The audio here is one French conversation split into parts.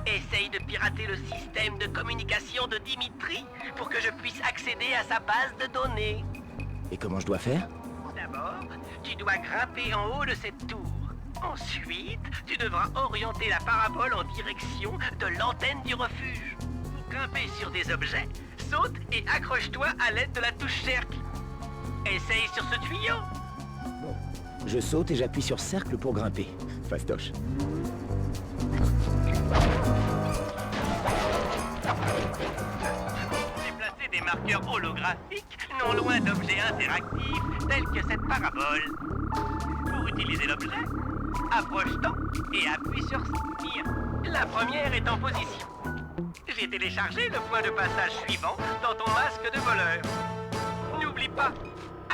Essaye de pirater le système de communication de Dimitri pour que je puisse accéder à sa base de données. Et comment je dois faire? D'abord, tu dois grimper en haut de cette tour. Ensuite, tu devras orienter la parabole en direction de l'antenne du refuge. Pour grimper sur des objets, saute et accroche-toi à l'aide de la touche cercle. Essaye sur ce tuyau. Bon, je saute et j'appuie sur cercle pour grimper. Fastoche. J'ai placé des marqueurs holographiques non loin d'objets interactifs tels que cette parabole. Pour utiliser l'objet, approche-t'en et appuie sur Tir. La première est en position. J'ai téléchargé le point de passage suivant dans ton masque de voleur. N'oublie pas,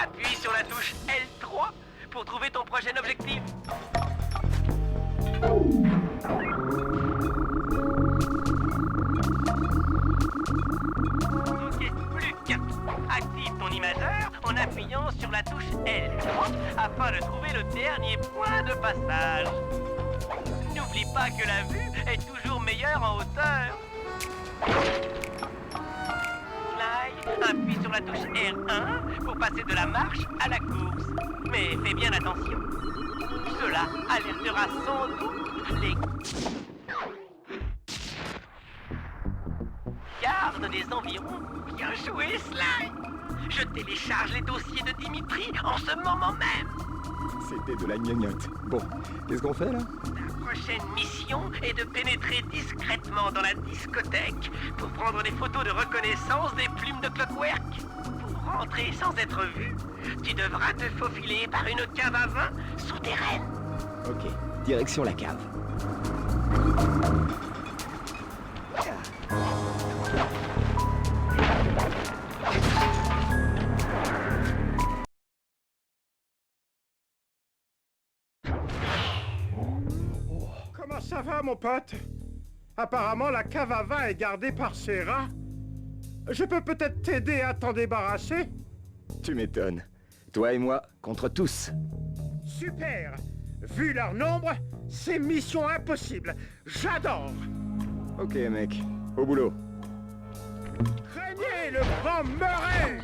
appuie sur la touche L3 pour trouver ton prochain objectif. Ok, plus qu'un. Active ton imageur en appuyant sur la touche L3 afin de trouver le dernier point de passage. N'oublie pas que la vue est toujours meilleure en hauteur. Fly, appuie sur la touche R1 pour passer de la marche à la course. Mais fais bien attention. Cela alertera sans doute les gardes des environs. Bien joué, Sly! Je télécharge les dossiers de Dimitri en ce moment même. C'était de la gnognotte. Bon, qu'est-ce qu'on fait là? La prochaine mission est de pénétrer discrètement dans la discothèque pour prendre des photos de reconnaissance des plumes de Clockwork. Pour rentrer sans être vu, tu devras te faufiler par une cave à vin souterraine. Ok, direction la cave. Comment ça va, mon pote? Apparemment, la cave à vin est gardée par ces rats. Je peux peut-être t'aider à t'en débarrasser? Tu m'étonnes. Toi et moi, contre tous. Super! Vu leur nombre, c'est mission impossible. J'adore! Ok, mec. Au boulot. Craignez le grand Murray!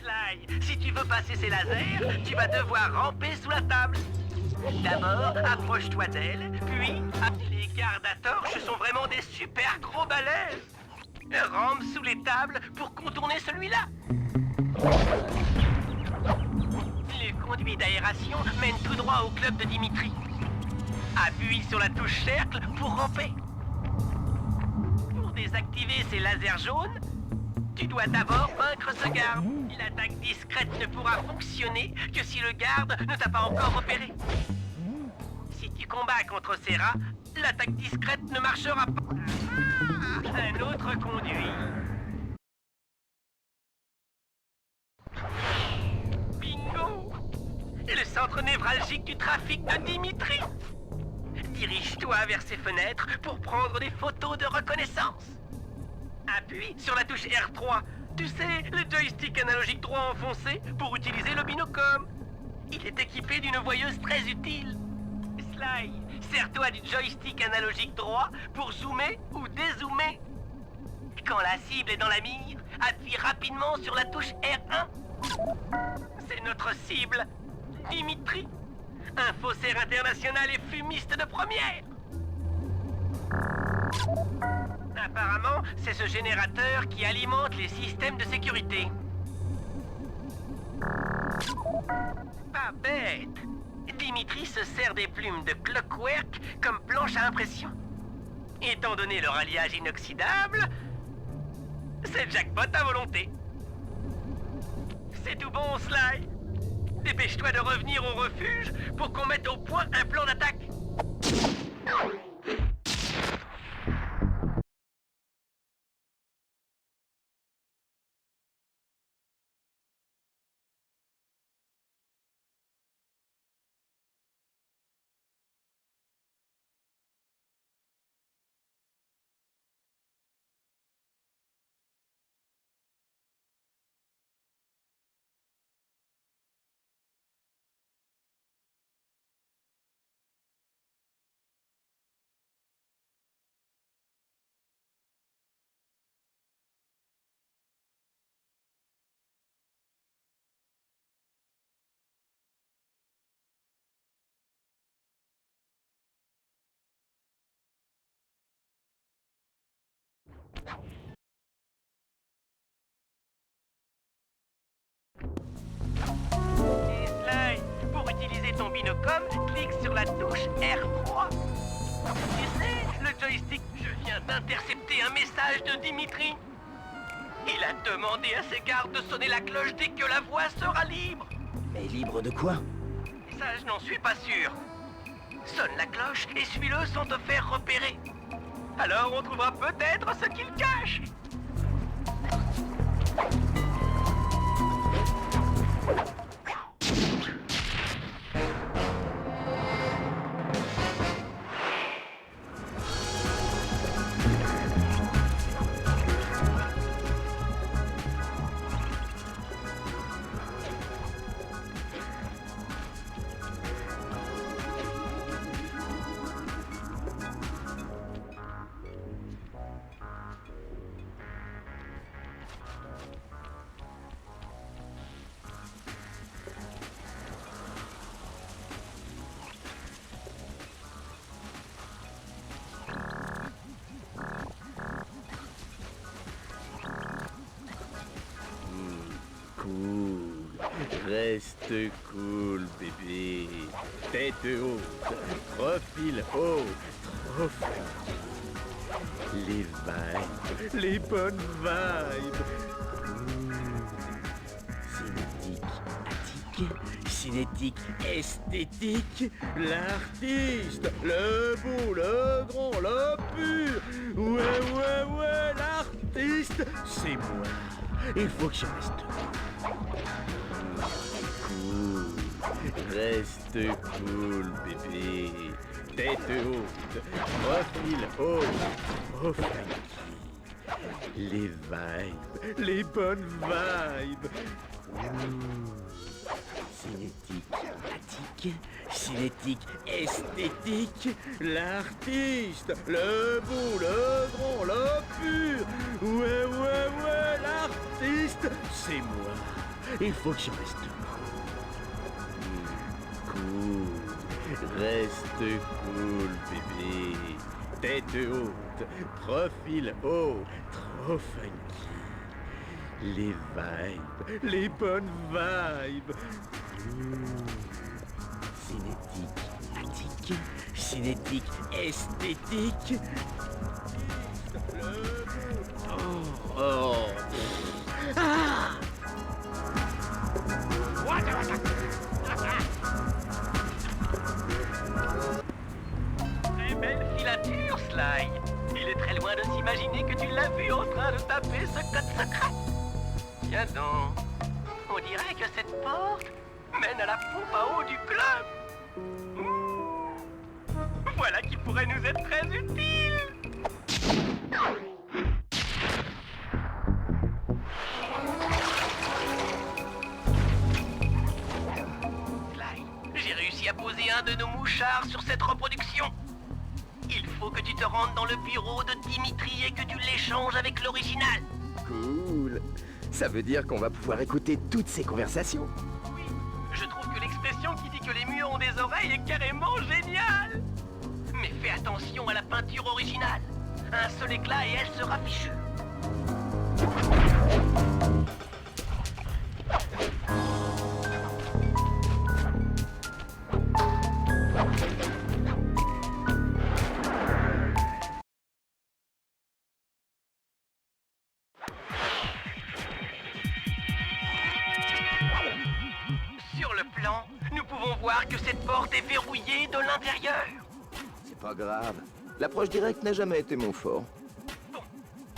Sly, si tu veux passer ces lasers, tu vas devoir ramper sous la table. D'abord, approche-toi d'elle, puis... Les gardes à torches sont vraiment des super gros balaises. Rampe sous les tables pour contourner celui-là. Le conduit d'aération mène tout droit au club de Dimitri. Appuie sur la touche cercle pour ramper. Pour désactiver ces lasers jaunes, tu dois d'abord vaincre ce garde. L'attaque discrète ne pourra fonctionner que si le garde ne t'a pas encore repéré. Si tu combats contre ces rats, l'attaque discrète ne marchera pas. Un autre conduit. Bingo! Le centre névralgique du trafic de Dimitri. Dirige-toi vers ces fenêtres pour prendre des photos de reconnaissance. Appuie sur la touche R3. Tu sais, le joystick analogique droit enfoncé pour utiliser le binocom. Il est équipé d'une voyeuse très utile. Sly, sers-toi du joystick analogique droit pour zoomer ou dézoomer. Quand la cible est dans la mire, appuie rapidement sur la touche R1. C'est notre cible, Dimitri. Un faussaire international et fumiste de première. Apparemment, c'est ce générateur qui alimente les systèmes de sécurité. Pas bête. Dimitri se sert des plumes de Clockwork comme planche à impression. Étant donné leur alliage inoxydable, c'est jackpot à volonté. C'est tout bon, Sly. Dépêche-toi de revenir au refuge pour qu'on mette au point un plan d'attaque. Et Sly, pour utiliser ton binocom, clique sur la touche R3. Tu sais, le joystick, je viens d'intercepter un message de Dimitri. Il a demandé à ses gardes de sonner la cloche dès que la voie sera libre. Mais libre de quoi? Ça, je n'en suis pas sûr. Sonne la cloche et suis-le sans te faire repérer. Alors on trouvera peut-être ce qu'il cache. Reste cool, bébé. Tête haute, profil haut, trop funky. Les vibes, les bonnes vibes. Cinétique, attique, cinétique, esthétique. L'artiste, le beau, le grand, le pur. Ouais, l'artiste, c'est moi. Il faut que je reste cool. Reste cool, bébé. Tête haute, profil haut, trop funky. Les vibes, les bonnes vibes. Cinétique, attique, cinétique, esthétique. L'artiste, le beau, le grand, le pur. Ouais, l'artiste, c'est moi. Il faut que je reste cool. Reste cool, bébé. Tête haute, profil haut, trop funky. Les vibes, les bonnes vibes. Cinétique, attique, cinétique, esthétique. Oh. Ah! Très belle filature, Sly. Il est très loin de s'imaginer que tu l'as vu en train de taper ce code secret. Tiens donc, on dirait que cette porte mène à la pompe à eau du club. Voilà qui pourrait nous être très utile. Sly, j'ai réussi à poser un de nos mouchards sur cette reproduction. Il faut que tu te rendes dans le bureau de Dimitri et que tu l'échanges avec l'original. Cool. Ça veut dire qu'on va pouvoir écouter toutes ces conversations. Oui, je trouve que l'expression qui dit que les murs ont des oreilles est carrément géniale. Mais fais attention à la peinture originale. Un seul éclat et elle sera fichue. Sur le plan, nous pouvons voir que cette porte est verrouillée de l'intérieur. C'est pas grave. L'approche directe n'a jamais été mon fort. Bon,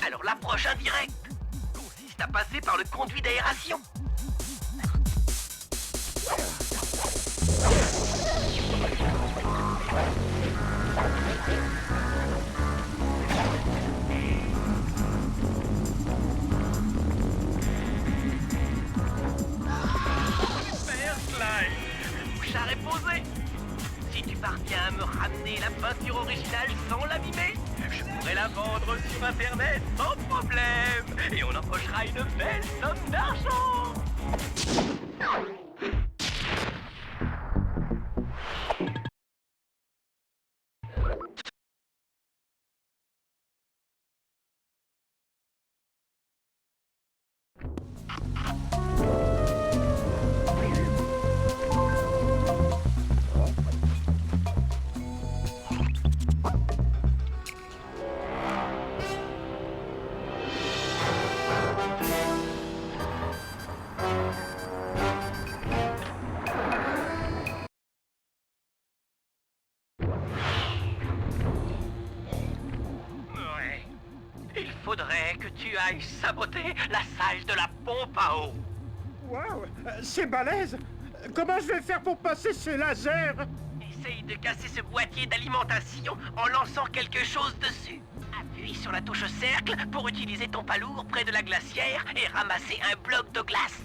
alors l'approche indirecte consiste à passer par le conduit d'aération. Super Slime, le mouchard est posé. Si tu parviens à me ramener la peinture originale sans l'abîmer, je pourrais la vendre sur Internet sans problème. Et on empochera une belle somme d'argent. Ouais. Il faudrait que tu ailles saboter la salle de la pompe à eau. Waouh, c'est balèze. Comment je vais faire pour passer ces lasers? Essaye de casser ce boîtier d'alimentation en lançant quelque chose dessus. Appuie sur la touche cercle pour utiliser ton palourd près de la glacière et ramasser un bloc de glace.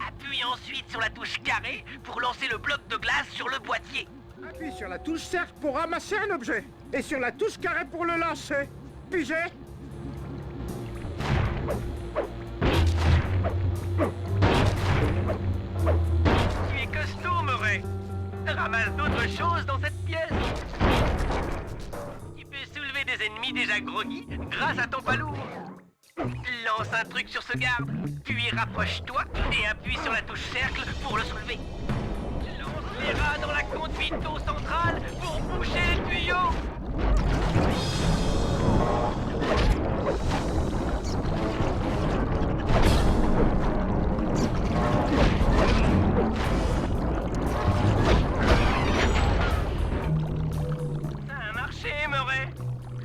Appuie ensuite sur la touche carré pour lancer le bloc de glace sur le boîtier. Appuie sur la touche cercle pour ramasser un objet. Et sur la touche carré pour le lancer. Pigé? Tu es costaud, Murray. Ramasse d'autres choses dans cette pièce. Tu peux soulever des ennemis déjà groggy grâce à ton palourd. Lance un truc sur ce garde, puis rapproche-toi et appuie sur la touche cercle pour le soulever. Lance les rats dans la conduite d'eau centrale pour boucher les tuyaux. Ça a marché, Murray.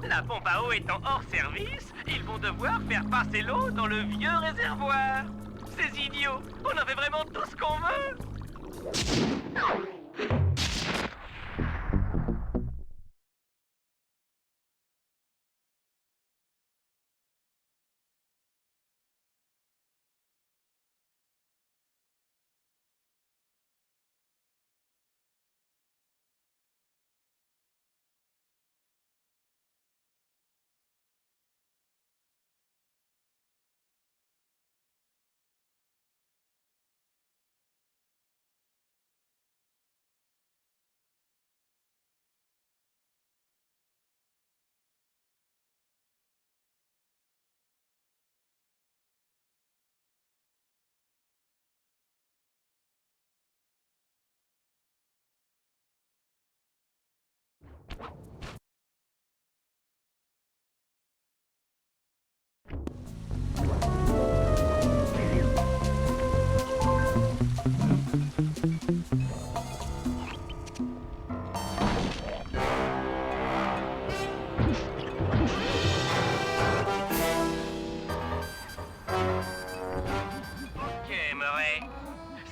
La pompe à eau étant hors service, ils vont devoir faire passer l'eau dans le vieux réservoir. Ces idiots, on en fait vraiment tout ce qu'on veut.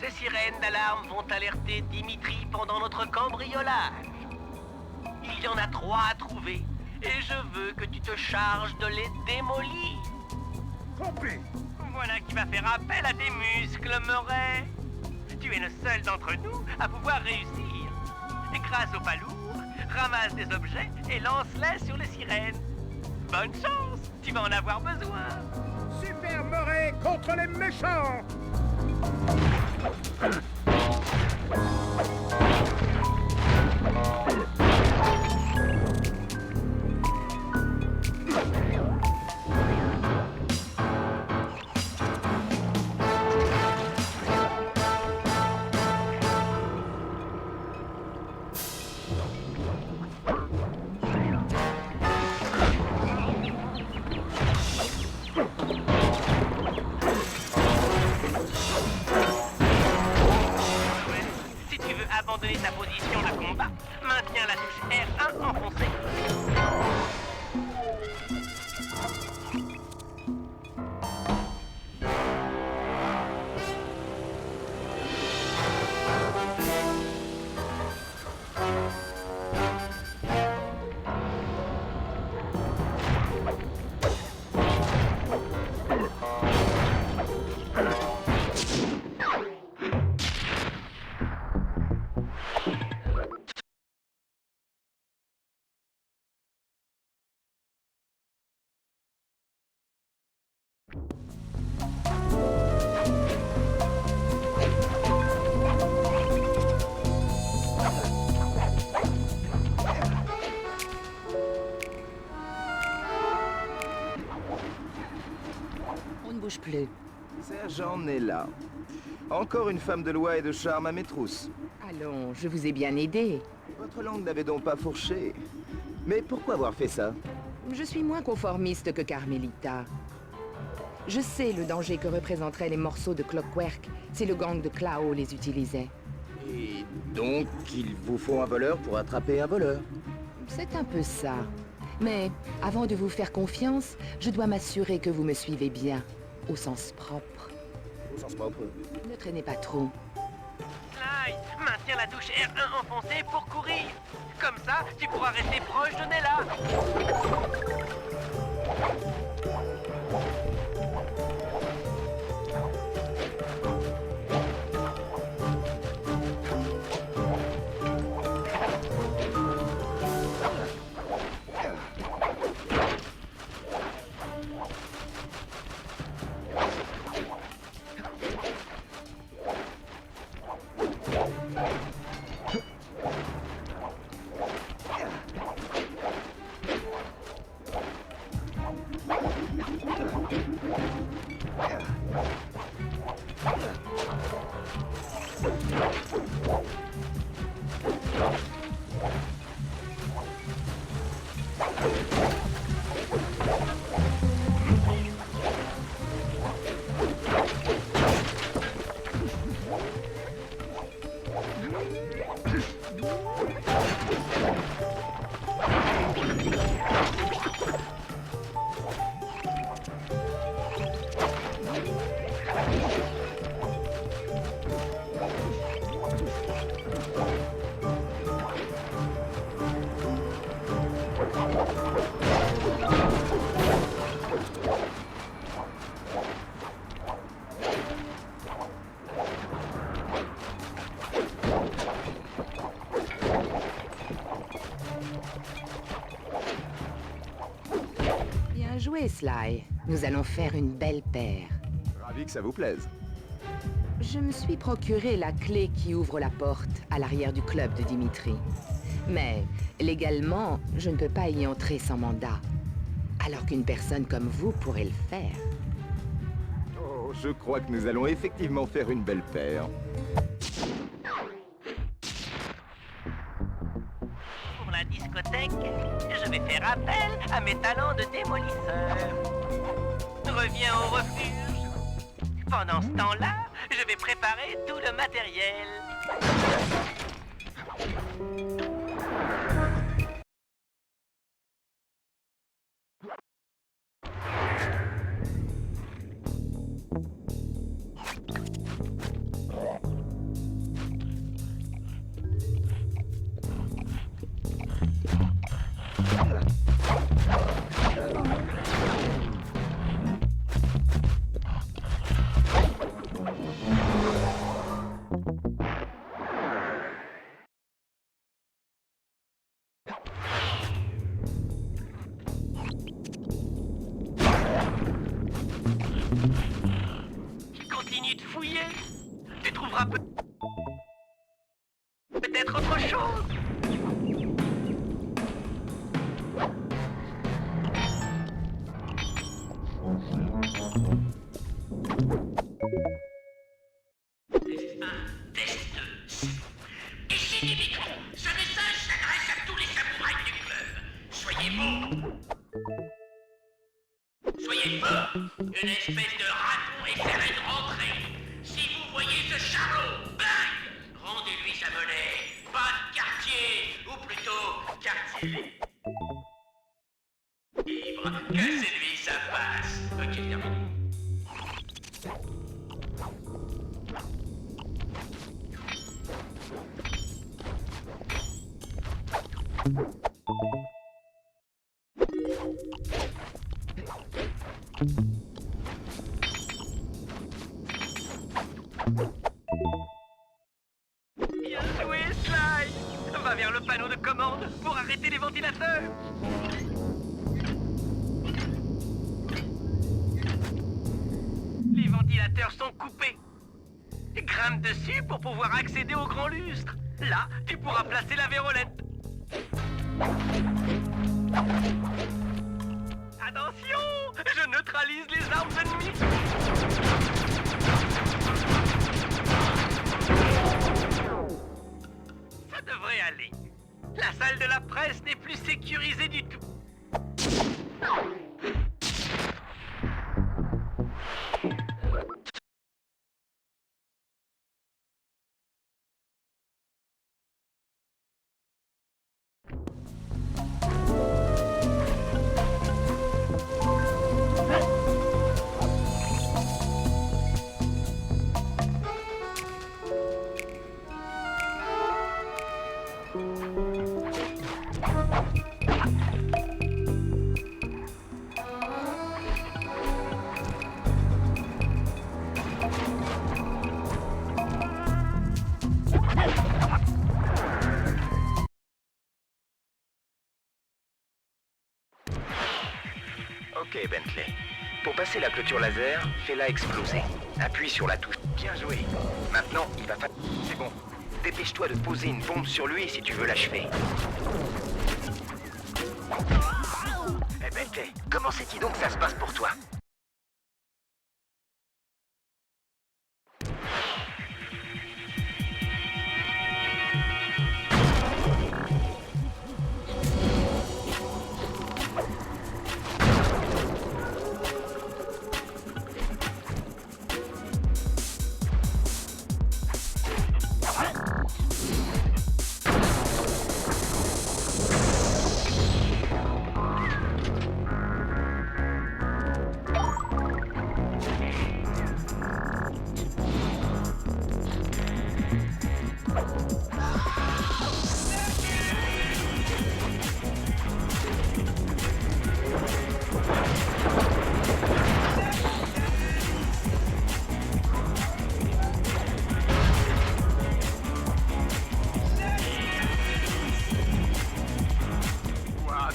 Ces sirènes d'alarme vont alerter Dimitri pendant notre cambriolage. Il y en a 3 à trouver, et je veux que tu te charges de les démolir. Compris. Voilà qui va faire appel à tes muscles, Murray. Tu es le seul d'entre nous à pouvoir réussir. Et grâce au palourd, ramasse des objets et lance-les sur les sirènes. Bonne chance, tu vas en avoir besoin. Super Murray contre les méchants. donner ta position de combat, maintiens la touche R1 enfoncée. On ne bouge plus. Sergent Nella. Encore une femme de loi et de charme à mes trousses. Allons, je vous ai bien aidé. Votre langue n'avait donc pas fourché. Mais pourquoi avoir fait ça? Je suis moins conformiste que Carmelita. Je sais le danger que représenteraient les morceaux de Clockwork si le gang de Clao les utilisait. Et donc, il vous faut un voleur pour attraper un voleur. C'est un peu ça. Mais avant de vous faire confiance, je dois m'assurer que vous me suivez bien, au sens propre. Au sens propre. Ne traînez pas trop. Sly, maintiens la touche R1 enfoncée pour courir. Comme ça, tu pourras rester proche de Nella. Bien joué, Sly. Nous allons faire une belle paire. Ravi que ça vous plaise. Je me suis procuré la clé qui ouvre la porte à l'arrière du club de Dimitri. Mais, légalement, je ne peux pas y entrer sans mandat. Alors qu'une personne comme vous pourrait le faire. Oh, je crois que nous allons effectivement faire une belle paire. Pour la discothèque, je vais faire appel à mes talents de démolisseur. Reviens au refuge. Pendant ce temps-là, je vais préparer tout le matériel. Continue de fouiller. Tu trouveras peut-être autre chose. Test 2. Ici Dimitri. Ce message s'adresse à tous les samouraïs du club. Soyez beaux. Soyez forts. Une espèce de raton essaierait de rentrer. Si vous voyez ce charlot, bang! Rendez-lui sa monnaie. ou plutôt quartier libre. Cassez-lui sa face. Ok, terminé. Bien joué, Sly! Va vers le panneau de commande pour arrêter les ventilateurs! Les ventilateurs sont coupés. Grimpe dessus pour pouvoir accéder au grand lustre. Là, tu pourras placer la vérolette. Attention! Je neutralise les armes ennemies! Ça devrait aller. La salle de la presse n'est plus sécurisée du tout. Ok, Bentley. Pour passer la clôture laser, fais-la exploser. Appuie sur la touche. Bien joué. Maintenant, il va pas... C'est bon. Dépêche-toi de poser une bombe sur lui si tu veux l'achever. Eh Bentley, comment c'est-il donc que ça se passe pour toi?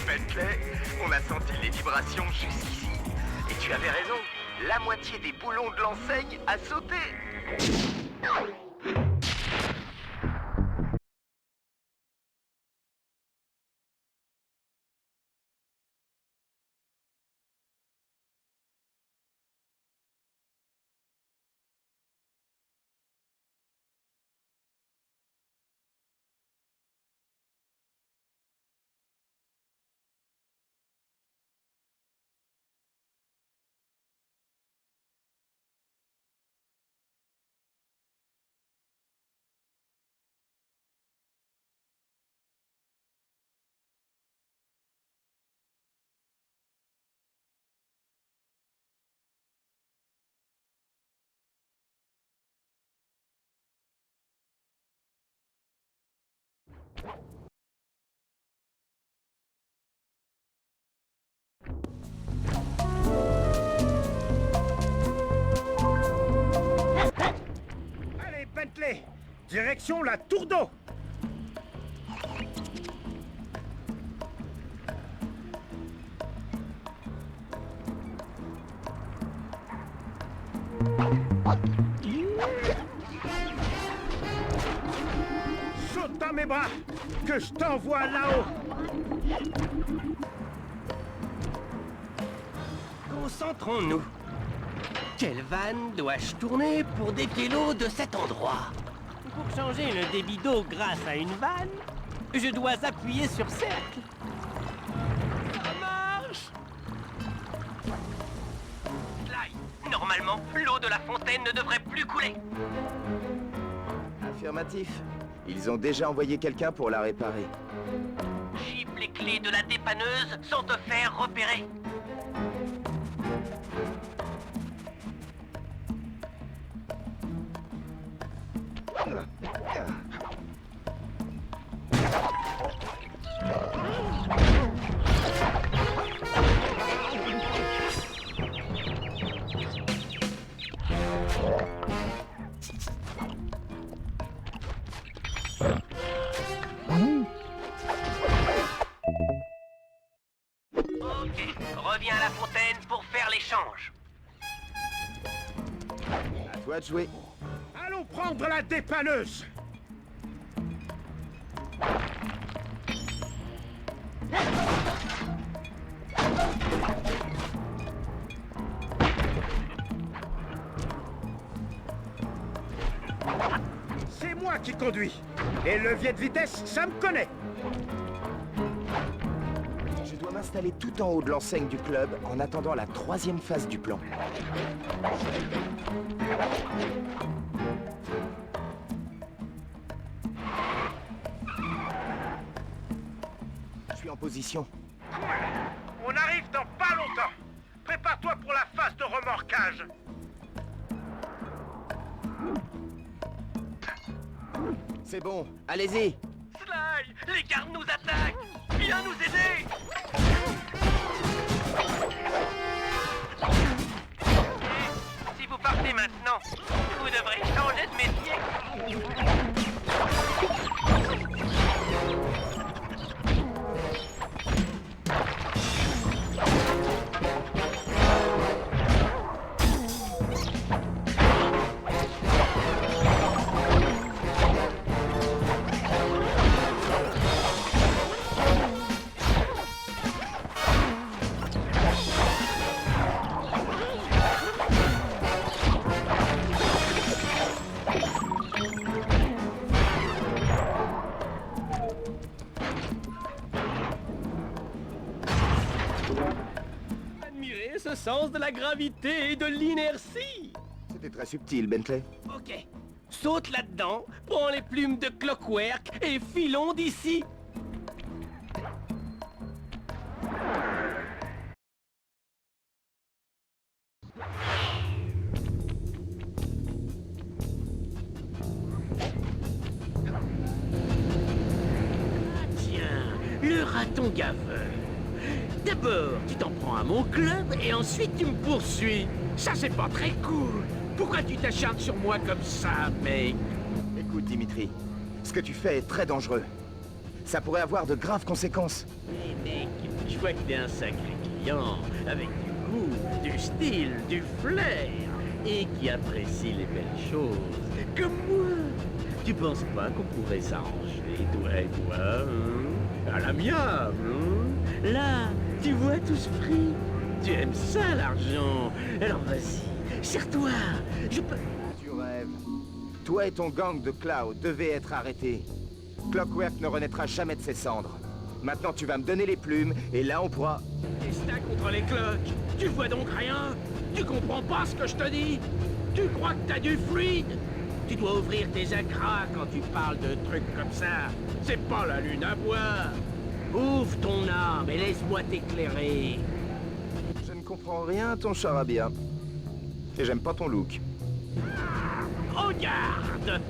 Bentley, on a senti les vibrations jusqu'ici. Et tu avais raison, la moitié des boulons de l'enseigne a sauté. Allez, Bentley, direction la tour d'eau. Saute dans mes bras, que je t'envoie là-haut. Concentrons-nous. Quelle vanne dois-je tourner pour dévier l'eau de cet endroit? Pour changer le débit d'eau grâce à une vanne, je dois appuyer sur cercle. Ça marche! Sly, normalement, l'eau de la fontaine ne devrait plus couler. Affirmatif. Ils ont déjà envoyé quelqu'un pour la réparer. Chip, les clés de la dépanneuse sont te faire repérer. Ok, reviens à la fontaine pour faire l'échange. À toi de jouer. Allons prendre la dépanneuse. C'est moi qui conduis. Les leviers de vitesse, ça me connaît. Je dois m'installer tout en haut de l'enseigne du club en attendant la 3e phase du plan. Je suis en position. Cool. On arrive dans pas longtemps. Prépare-toi pour la phase de remorquage. C'est bon, allez-y. Sly, les gardes nous attaquent. Viens nous aider. Si vous partez maintenant, vous devrez changer de métier. Admirez ce sens de la gravité et de l'inertie. C'était très subtil, Bentley. Ok. Saute là-dedans, prends les plumes de Clockwork et filons d'ici. Ah tiens, le raton gaveur. D'abord, tu t'en prends à mon club et ensuite tu me poursuis. Ça, c'est pas très cool. Pourquoi tu t'acharnes sur moi comme ça, mec? Écoute, Dimitri, ce que tu fais est très dangereux. Ça pourrait avoir de graves conséquences. Hé mec, je vois que t'es un sacré client, avec du goût, du style, du flair, et qui apprécie les belles choses, comme moi. Tu penses pas qu'on pourrait s'arranger, toi et moi, hein? À l'amiable, hein? Là, tu vois tout ce prix. Tu aimes ça, l'argent. Alors vas-y, serre-toi. Je peux... Tu rêves. Toi et ton gang de Cloud devez être arrêtés. Clockwork ne renaîtra jamais de ses cendres. Maintenant, tu vas me donner les plumes, et là, on pourra... Qu'est-ce que t'as contre les cloques? Tu vois donc rien? Tu comprends pas ce que je te dis? Tu crois que t'as du fluide? Tu dois ouvrir tes acras quand tu parles de trucs comme ça. C'est pas la lune à boire. Ouvre ton âme et laisse-moi t'éclairer. Je ne comprends rien à ton charabia. Et j'aime pas ton look. Regarde!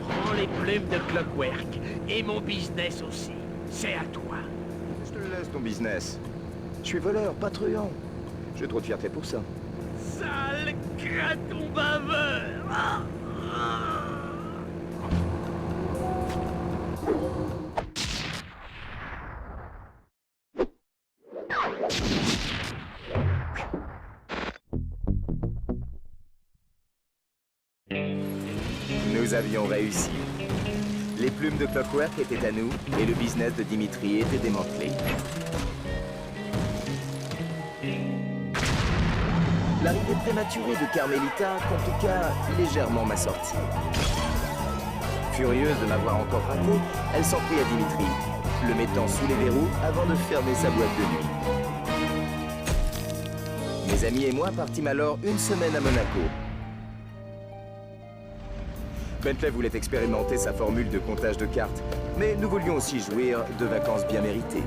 Prends les plumes de Clockwork et mon business aussi. c'est à toi. Je te laisse ton business. Je suis voleur, pas truand. J'ai trop de fierté pour ça. Sale graton baveur. Ah, ah. Nous avions réussi. Les plumes de Clockwork étaient à nous et le business de Dimitri était démantelé. L'arrivée prématurée de Carmelita compliqua légèrement ma sortie. Furieuse de m'avoir encore raté, elle s'en prit à Dimitri, le mettant sous les verrous avant de fermer sa boîte de nuit. Mes amis et moi partîmes alors une semaine à Monaco. Bentley voulait expérimenter sa formule de comptage de cartes, mais nous voulions aussi jouir de vacances bien méritées.